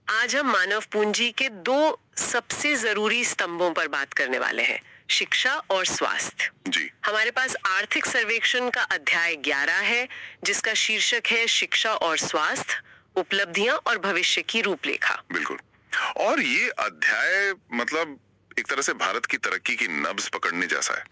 आज हम मानव पूंजी के दो सबसे जरूरी स्तंभों पर बात करने वाले हैं, शिक्षा और स्वास्थ्य। जी। हमारे पास आर्थिक सर्वेक्षण का अध्याय 11 है, जिसका शीर्षक है शिक्षा और स्वास्थ्य, उपलब्धियां और भविष्य की रूपरेखा। बिल्कुल। और ये अध्याय मतलब एक तरह से भारत की तरक्की की नब्ज पकड़ने जैसा है।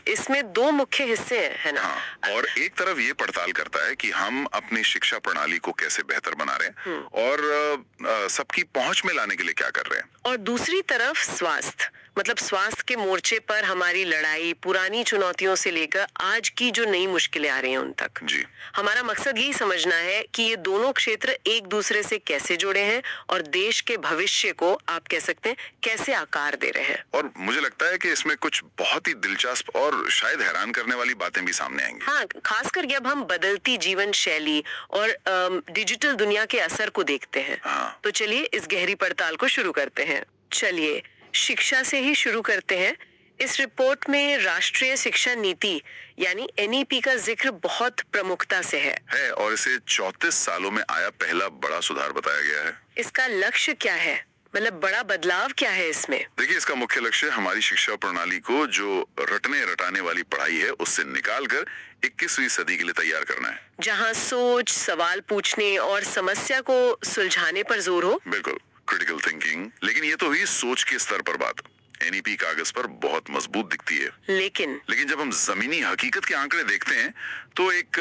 इसमें दो मुख्य हिस्से हैं, है ना? हाँ, और एक तरफ ये पड़ताल करता है कि हम अपनी शिक्षा प्रणाली को कैसे बेहतर बना रहे हैं और सबकी पहुंच में लाने के लिए क्या कर रहे हैं। और दूसरी तरफ स्वास्थ्य, मतलब स्वास्थ्य के मोर्चे पर हमारी लड़ाई पुरानी चुनौतियों से लेकर आज की जो नई मुश्किलें आ रही हैं उन तक। जी। हमारा मकसद यही समझना है कि ये दोनों क्षेत्र एक दूसरे से कैसे जुड़े हैं और देश के भविष्य को आप कह सकते हैं कैसे आकार दे रहे हैं। और मुझे लगता है कि इसमें कुछ बहुत ही दिलचस्प और शायद हैरान करने वाली बातें भी सामने आएंगी। हाँ, खासकर जब हम बदलती जीवन शैली और डिजिटल दुनिया के असर को देखते हैं। हाँ। तो चलिए इस गहरी पड़ताल को शुरू करते हैं। चलिए शिक्षा से ही शुरू करते हैं। इस रिपोर्ट में राष्ट्रीय शिक्षा नीति यानी एनईपी का जिक्र बहुत प्रमुखता से है। और इसे 34 सालों में आया पहला बड़ा सुधार बताया गया है। इसका लक्ष्य क्या है, मतलब बड़ा बदलाव क्या है इसमें? देखिए, इसका मुख्य लक्ष्य हमारी शिक्षा प्रणाली को जो रटने रटाने वाली पढ़ाई है उससे निकालकर 21वीं सदी के लिए तैयार करना है, जहाँ सोच, सवाल पूछने और समस्या को सुलझाने पर जोर हो। बिल्कुल, क्रिटिकल थिंकिंग। लेकिन ये तो हुई सोच के स्तर पर बात। एनईपी कागज पर बहुत मजबूत दिखती है, लेकिन जब हम जमीनी हकीकत के आंकड़े देखते हैं तो एक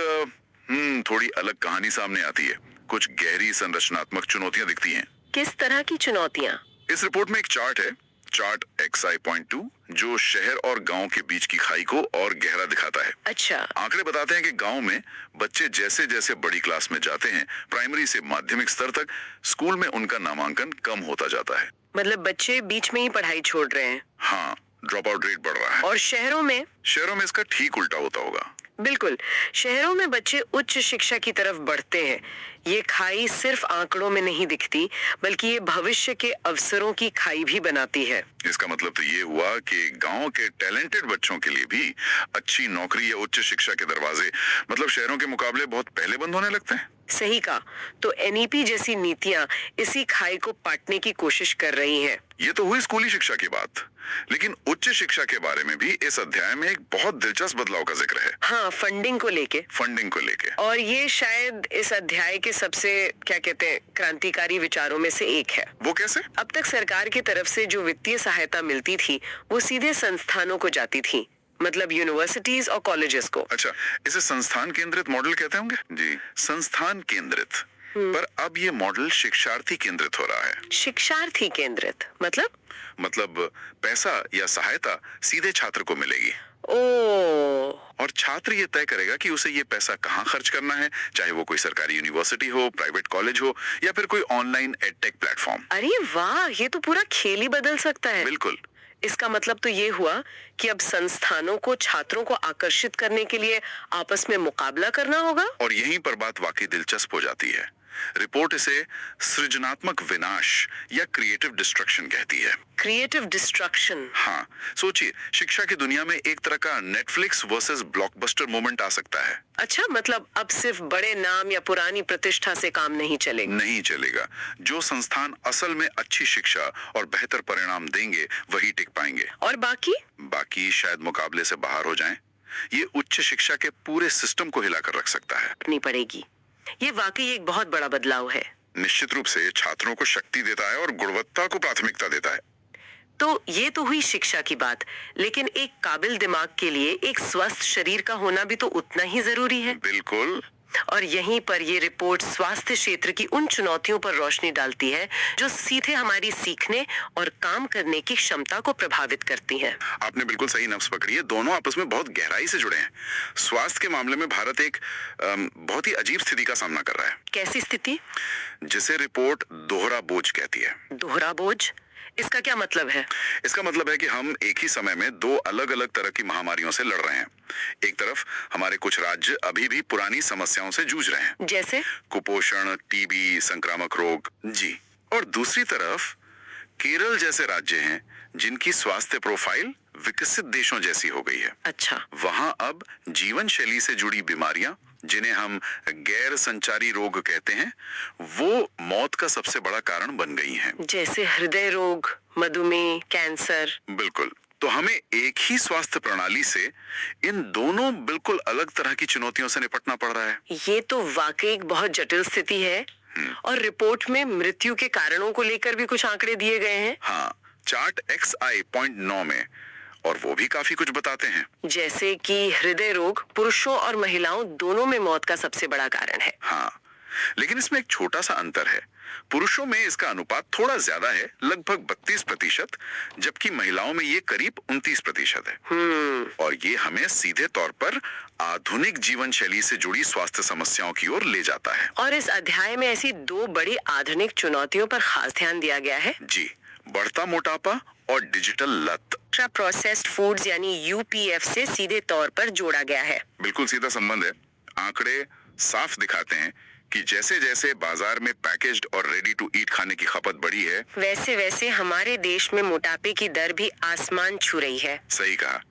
थोड़ी अलग कहानी सामने आती है। कुछ गहरी संरचनात्मक चुनौतियां दिखती हैं। किस तरह की चुनौतियां? इस रिपोर्ट में एक चार्ट है, चार्ट XI.2, जो शहर और गांव के बीच की खाई को और गहरा दिखाता है। अच्छा। आंकड़े बताते हैं कि गांव में बच्चे जैसे जैसे बड़ी क्लास में जाते हैं, प्राइमरी से माध्यमिक स्तर तक, स्कूल में उनका नामांकन कम होता जाता है। मतलब बच्चे बीच में ही पढ़ाई छोड़ रहे हैं। हाँ, ड्रॉप आउट रेट बढ़ रहा है। और शहरों में इसका ठीक उल्टा होता होगा। बिल्कुल, शहरों में बच्चे उच्च शिक्षा की तरफ बढ़ते हैं। ये खाई सिर्फ आंकड़ों में नहीं दिखती, बल्कि ये भविष्य के अवसरों की खाई भी बनाती है। इसका मतलब तो ये हुआ कि गांव के टैलेंटेड बच्चों के लिए भी अच्छी नौकरी या उच्च शिक्षा के दरवाजे मतलब शहरों के मुकाबले बहुत पहले बंद होने लगते हैं। सही कहा। तो एनईपी जैसी नीतियां इसी खाई को पाटने की कोशिश कर रही हैं। ये तो हुई स्कूली शिक्षा की बात, लेकिन उच्च शिक्षा के बारे में भी इस अध्याय में एक बहुत दिलचस्प बदलाव का जिक्र है। हाँ, फंडिंग को लेके। और ये शायद इस अध्याय के सबसे क्या कहते हैं क्रांतिकारी विचारों में से एक है। वो कैसे? अब तक सरकार की तरफ से जो वित्तीय सहायता मिलती थी वो सीधे संस्थानों को जाती थी, मतलब यूनिवर्सिटीज और कॉलेजेस को। अच्छा, इसे संस्थान केंद्रित मॉडल कहते होंगे? जी, संस्थान केंद्रित। पर अब ये मॉडल शिक्षार्थी केंद्रित हो रहा है। शिक्षार्थी केंद्रित मतलब पैसा या सहायता सीधे छात्र को मिलेगी। और छात्र ये तय करेगा कि उसे ये पैसा कहाँ खर्च करना है, चाहे वो कोई सरकारी यूनिवर्सिटी हो, प्राइवेट कॉलेज हो या फिर कोई ऑनलाइन एडटेक प्लेटफॉर्म। अरे वाह, ये तो पूरा खेल ही बदल सकता है। बिल्कुल। इसका मतलब तो ये हुआ कि अब संस्थानों को छात्रों को आकर्षित करने के लिए आपस में मुकाबला करना होगा। और यहीं पर बात वाकई दिलचस्प हो जाती है। रिपोर्ट इसे सृजनात्मक विनाश या क्रिएटिव डिस्ट्रक्शन कहती है। Creative destruction? हाँ, सोचिए, शिक्षा की दुनिया में एक तरह का नेटफ्लिक्स वर्सेस ब्लॉकबस्टर मोमेंट आ सकता है। अच्छा, मतलब अब सिर्फ बड़े नाम या पुरानी प्रतिष्ठा से काम नहीं चलेगा। जो संस्थान असल में अच्छी शिक्षा और बेहतर परिणाम देंगे वही टिक पाएंगे। और बाकी शायद मुकाबले से बाहर हो जाएं। ये उच्च शिक्षा के पूरे सिस्टम को हिलाकर रख सकता है। नहीं पड़ेगी। ये वाकई एक बहुत बड़ा बदलाव है। निश्चित रूप से छात्रों को शक्ति देता है और गुणवत्ता को प्राथमिकता देता है। तो ये तो हुई शिक्षा की बात, लेकिन एक काबिल दिमाग के लिए एक स्वस्थ शरीर का होना भी तो उतना ही जरूरी है। बिल्कुल। और यहीं पर ये रिपोर्ट स्वास्थ्य क्षेत्र की उन चुनौतियों पर रोशनी डालती है जो सीधे हमारी सीखने और काम करने की क्षमता को प्रभावित करती हैं। आपने बिल्कुल सही नब्ज पकड़ी है। दोनों आपस में बहुत गहराई से जुड़े हैं। स्वास्थ्य के मामले में भारत एक बहुत ही अजीब स्थिति का सामना कर रहा है। कैसी स्थिति? जिसे रिपोर्ट दोहरा बोझ कहती है। दोहरा बोझ? इसका क्या मतलब है? इसका मतलब है कि हम एक ही समय में दो अलग अलग तरह की महामारियों से लड़ रहे हैं। एक तरफ हमारे कुछ राज्य अभी भी पुरानी समस्याओं से जूझ रहे हैं, जैसे कुपोषण, टीबी, संक्रामक रोग। जी। और दूसरी तरफ केरल जैसे राज्य हैं जिनकी स्वास्थ्य प्रोफाइल विकसित देशों जैसी हो गई है। अच्छा। वहां अब जीवन शैली से जुड़ी बीमारियां जिन्हें हम गैर संचारी रोग कहते हैं, वो मौत का सबसे बड़ा कारण बन गई हैं। जैसे हृदय रोग, मधुमेह, कैंसर। बिल्कुल। तो हमें एक ही स्वास्थ्य प्रणाली से इन दोनों बिल्कुल अलग तरह की चुनौतियों से निपटना पड़ रहा है। ये तो वाकई एक बहुत जटिल स्थिति है। और रिपोर्ट में मृत्यु के कारणों को लेकर भी कुछ आंकड़े दिए गए हैं। हाँ, चार्ट XI.9 में, और वो भी काफी कुछ बताते हैं। जैसे कि हृदय रोग पुरुषों और महिलाओं दोनों में मौत का सबसे बड़ा कारण है। हाँ, लेकिन इसमें एक छोटा सा अंतर है। पुरुषों में इसका अनुपात थोड़ा ज्यादा है, लगभग 32%, जबकि महिलाओं में ये करीब 29% है। और ये हमें सीधे तौर पर आधुनिक जीवन शैली से जुड़ी स्वास्थ्य समस्याओं की ओर ले जाता है। और इस अध्याय में ऐसी दो बड़ी आधुनिक चुनौतियों पर खास ध्यान दिया गया है। जी, बढ़ता मोटापा और डिजिटल लत। प्रोसेस्ड फूड्स यानी UPF से सीधे तौर पर जोड़ा गया है। बिल्कुल सीधा संबंध है। आंकड़े साफ दिखाते हैं कि जैसे जैसे बाजार में पैकेज्ड और रेडी टू ईट खाने की खपत बढ़ी है, वैसे वैसे हमारे देश में मोटापे की दर भी आसमान छू रही है। सही कहा।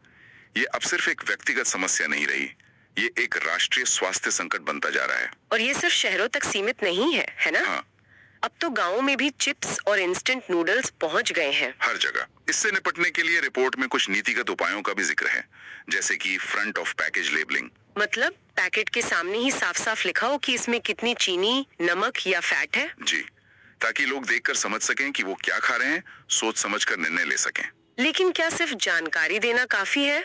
ये अब सिर्फ एक व्यक्तिगत समस्या नहीं रही, ये एक राष्ट्रीय स्वास्थ्य संकट बनता जा रहा है। और ये सिर्फ शहरों तक सीमित नहीं है ना? हाँ, अब तो गांवों में भी चिप्स और इंस्टेंट नूडल्स पहुंच गए हैं। हर जगह। इससे निपटने के लिए रिपोर्ट में कुछ नीतिगत उपायों का भी जिक्र है, जैसे कि फ्रंट ऑफ पैकेज लेबलिंग। मतलब पैकेट के सामने ही साफ साफ लिखा हो कि इसमें कितनी चीनी, नमक या फैट है। जी, ताकि लोग देखकर समझ सकें कि वो क्या खा रहे हैं, सोच समझकर निर्णय ले सकें। लेकिन क्या सिर्फ जानकारी देना काफी है?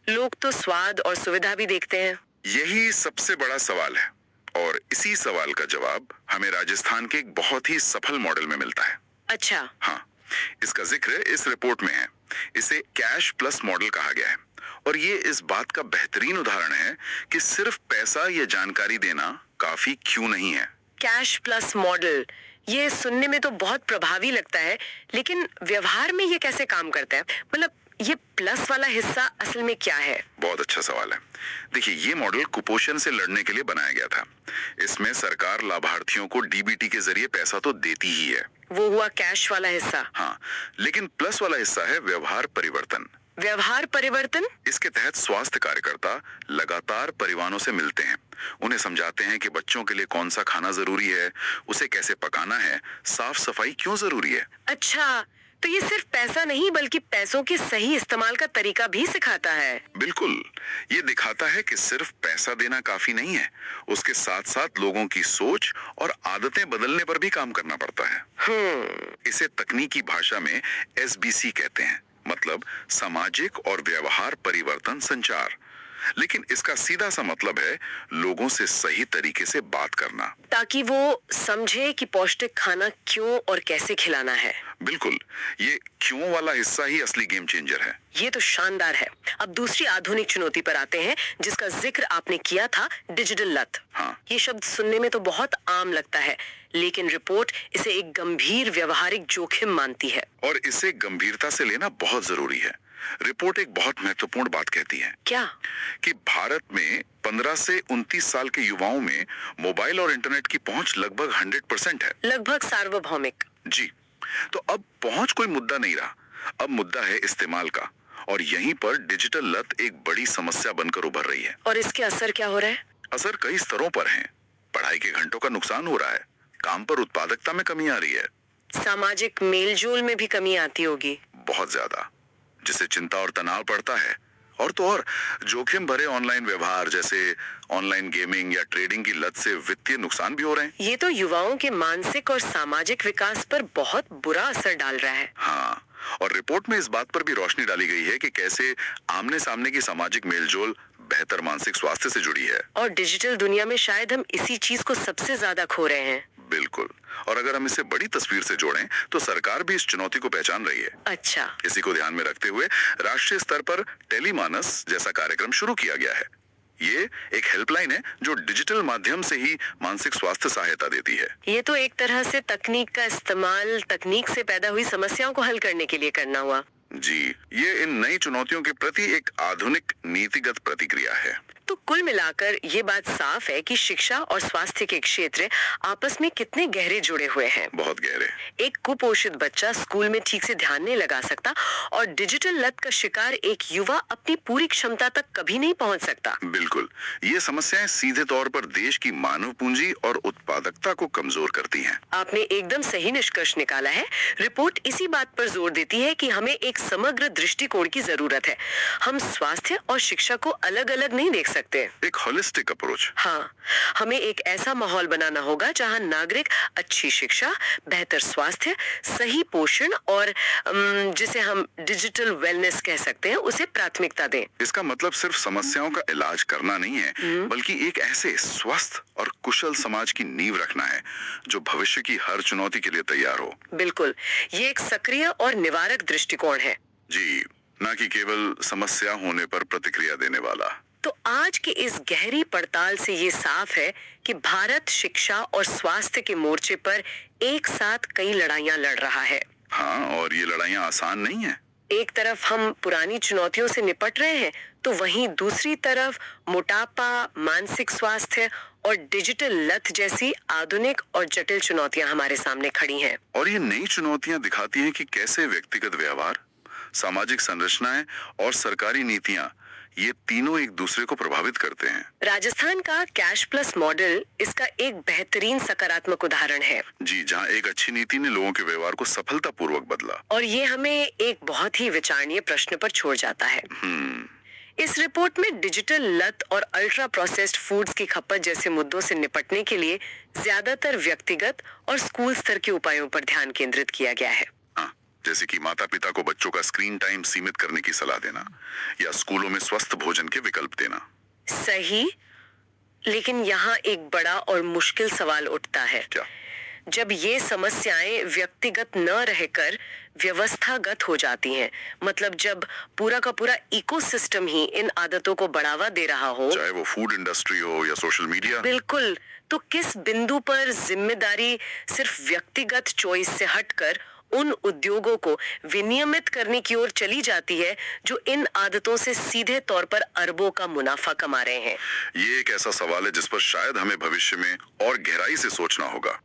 लोग तो स्वाद और सुविधा भी देखते हैं। यही सबसे बड़ा सवाल है, और इसी सवाल का जवाब हमें राजस्थान के एक बहुत ही सफल मॉडल में मिलता है। अच्छा। हाँ, इसका जिक्र इस रिपोर्ट में है। इसे कैश प्लस मॉडल कहा गया है, और ये इस बात का बेहतरीन उदाहरण है कि सिर्फ पैसा या जानकारी देना काफी क्यों नहीं है। कैश प्लस मॉडल, ये सुनने में तो बहुत प्रभावी लगता है, लेकिन व्यवहार में ये कैसे काम करता है? मतलब ये प्लस वाला हिस्सा असल में क्या है? बहुत अच्छा सवाल है। देखिए, ये मॉडल कुपोषण से लड़ने के लिए बनाया गया था। इसमें सरकार लाभार्थियों को DBT के जरिए पैसा तो देती ही है। वो हुआ कैश वाला हिस्सा। हाँ, लेकिन प्लस वाला हिस्सा है व्यवहार परिवर्तन। व्यवहार परिवर्तन? इसके तहत स्वास्थ्य कार्यकर्ता लगातार परिवारों से मिलते हैं, उन्हें समझाते हैं कि बच्चों के लिए कौन सा खाना जरूरी है, उसे कैसे पकाना है, साफ सफाई क्यों जरूरी है। अच्छा, तो ये सिर्फ पैसा नहीं बल्कि पैसों के सही इस्तेमाल का तरीका भी सिखाता है। बिल्कुल, ये दिखाता है कि सिर्फ पैसा देना काफी नहीं है, उसके साथ साथ लोगों की सोच और आदतें बदलने पर भी काम करना पड़ता है। इसे तकनीकी भाषा में SBC कहते हैं, मतलब सामाजिक और व्यवहार परिवर्तन संचार। लेकिन इसका सीधा सा मतलब है लोगों से सही तरीके से बात करना, ताकि वो समझे कि पौष्टिक खाना क्यों और कैसे खिलाना है। बिल्कुल, ये क्यों वाला हिस्सा ही असली गेम चेंजर है। ये तो शानदार है। अब दूसरी आधुनिक चुनौती पर आते हैं, जिसका जिक्र आपने किया था, डिजिटल लत। हाँ, ये शब्द सुनने में तो बहुत आम लगता है, लेकिन रिपोर्ट इसे एक गंभीर व्यवहारिक जोखिम मानती है। और इसे गंभीरता से लेना बहुत जरूरी है। रिपोर्ट एक बहुत महत्वपूर्ण बात कहती है। क्या? कि भारत में 15 से 29 साल के युवाओं में मोबाइल और इंटरनेट की पहुंच लगभग 100% है। लगभग सार्वभौमिक। जी, तो अब पहुंच कोई मुद्दा नहीं रहा, अब मुद्दा है इस्तेमाल का, और यहीं पर डिजिटल लत एक बड़ी समस्या बनकर उभर रही है। और इसके असर क्या हो रहा है? असर कई स्तरों पर हैं। पढ़ाई के घंटों का नुकसान हो रहा है, काम पर उत्पादकता में कमी आ रही है, सामाजिक मेलजोल में भी कमी आती होगी। बहुत ज्यादा, जिससे चिंता और तनाव बढ़ता है। और तो और जोखिम भरे ऑनलाइन व्यवहार जैसे ऑनलाइन गेमिंग या ट्रेडिंग की लत से वित्तीय नुकसान भी हो रहे हैं। ये तो युवाओं के मानसिक और सामाजिक विकास पर बहुत बुरा असर डाल रहा है। हाँ, और रिपोर्ट में इस बात पर भी रोशनी डाली गई है कि कैसे आमने सामने की सामाजिक मेलजोल बेहतर मानसिक स्वास्थ्य से जुड़ी है। और डिजिटल दुनिया में शायद हम इसी चीज को सबसे ज्यादा खो रहे हैं। बिल्कुल, और अगर हम इसे बड़ी तस्वीर से जोड़ें तो सरकार भी इस चुनौती को पहचान रही है। अच्छा। इसी को ध्यान में रखते हुए राष्ट्रीय स्तर पर टेलीमानस जैसा कार्यक्रम शुरू किया गया है। ये एक हेल्पलाइन है जो डिजिटल माध्यम से ही मानसिक स्वास्थ्य सहायता देती है। ये तो एक तरह से तकनीक का इस्तेमाल तकनीक से पैदा हुई समस्याओं को हल करने के लिए करना हुआ। जी, ये इन नई चुनौतियों के प्रति एक आधुनिक नीतिगत प्रतिक्रिया है। तो कुल मिलाकर ये बात साफ है कि शिक्षा और स्वास्थ्य के क्षेत्र आपस में कितने गहरे जुड़े हुए हैं। बहुत गहरे। एक कुपोषित बच्चा स्कूल में ठीक से ध्यान नहीं लगा सकता और डिजिटल लत का शिकार एक युवा अपनी पूरी क्षमता तक कभी नहीं पहुंच सकता। बिल्कुल, ये समस्याएं सीधे तौर पर देश की मानव पूंजी और उत्पादकता को कमजोर करती हैं। आपने एकदम सही निष्कर्ष निकाला है। रिपोर्ट इसी बात पर जोर देती है कि हमें एक समग्र दृष्टिकोण की जरूरत है। हम स्वास्थ्य और शिक्षा को अलग अलग नहीं देख सकते। एक होलिस्टिक अप्रोच। हाँ, हमें एक ऐसा माहौल बनाना होगा जहाँ नागरिक अच्छी शिक्षा, बेहतर स्वास्थ्य, सही पोषण और जिसे हम डिजिटल वेलनेस कह सकते हैं, उसे प्राथमिकता दें। इसका मतलब सिर्फ समस्याओं का इलाज करना नहीं है, बल्कि एक ऐसे स्वस्थ और कुशल समाज की नींव रखना है जो भविष्य की हर चुनौती के लिए तैयार हो। बिल्कुल, ये एक सक्रिय और निवारक दृष्टिकोण है। जी, न कि केवल समस्या होने पर प्रतिक्रिया देने वाला। तो आज की इस गहरी पड़ताल से ये साफ है कि भारत शिक्षा और स्वास्थ्य के मोर्चे पर एक साथ कई लड़ाइयां लड़ रहा है। हाँ, और ये लड़ाइयां आसान नहीं है। एक तरफ हम पुरानी चुनौतियों से निपट रहे हैं, तो वहीं दूसरी तरफ मोटापा, मानसिक स्वास्थ्य और डिजिटल लत जैसी आधुनिक और जटिल चुनौतियां हमारे सामने खड़ी हैं। और ये नई चुनौतियां दिखाती हैं कि कैसे व्यक्तिगत व्यवहार, सामाजिक संरचनाएं और सरकारी नीतियां, ये तीनों एक दूसरे को प्रभावित करते हैं। राजस्थान का कैश प्लस मॉडल इसका एक बेहतरीन सकारात्मक उदाहरण है। जी, जहां एक अच्छी नीति ने लोगों के व्यवहार को सफलतापूर्वक बदला। और ये हमें एक बहुत ही विचारणीय प्रश्न पर छोड़ जाता है। इस रिपोर्ट में डिजिटल लत और अल्ट्रा प्रोसेस्ड फूड्स की खपत जैसे मुद्दों से निपटने के लिए ज्यादातर व्यक्तिगत और स्कूल स्तर के उपायों पर ध्यान केंद्रित किया गया है। जैसे कि माता पिता को बच्चों का स्क्रीन टाइम सीमित करने की सलाह देना या स्कूलों में स्वस्थ भोजन के विकल्प देना। सही, लेकिन यहाँ एक बड़ा और मुश्किल सवाल उठता है। क्या? जब ये समस्याएं व्यक्तिगत न रहकर व्यवस्थागत हो जाती हैं, मतलब जब पूरा का पूरा इकोसिस्टम ही इन आदतों को बढ़ावा दे रहा हो, चाहे वो फूड इंडस्ट्री हो या सोशल मीडिया। बिल्कुल, तो किस बिंदु पर जिम्मेदारी सिर्फ व्यक्तिगत चॉइस से हटकर उन उद्योगों को विनियमित करने की ओर चली जाती है जो इन आदतों से सीधे तौर पर अरबों का मुनाफा कमा रहे हैं। ये एक ऐसा सवाल है जिस पर शायद हमें भविष्य में और गहराई से सोचना होगा।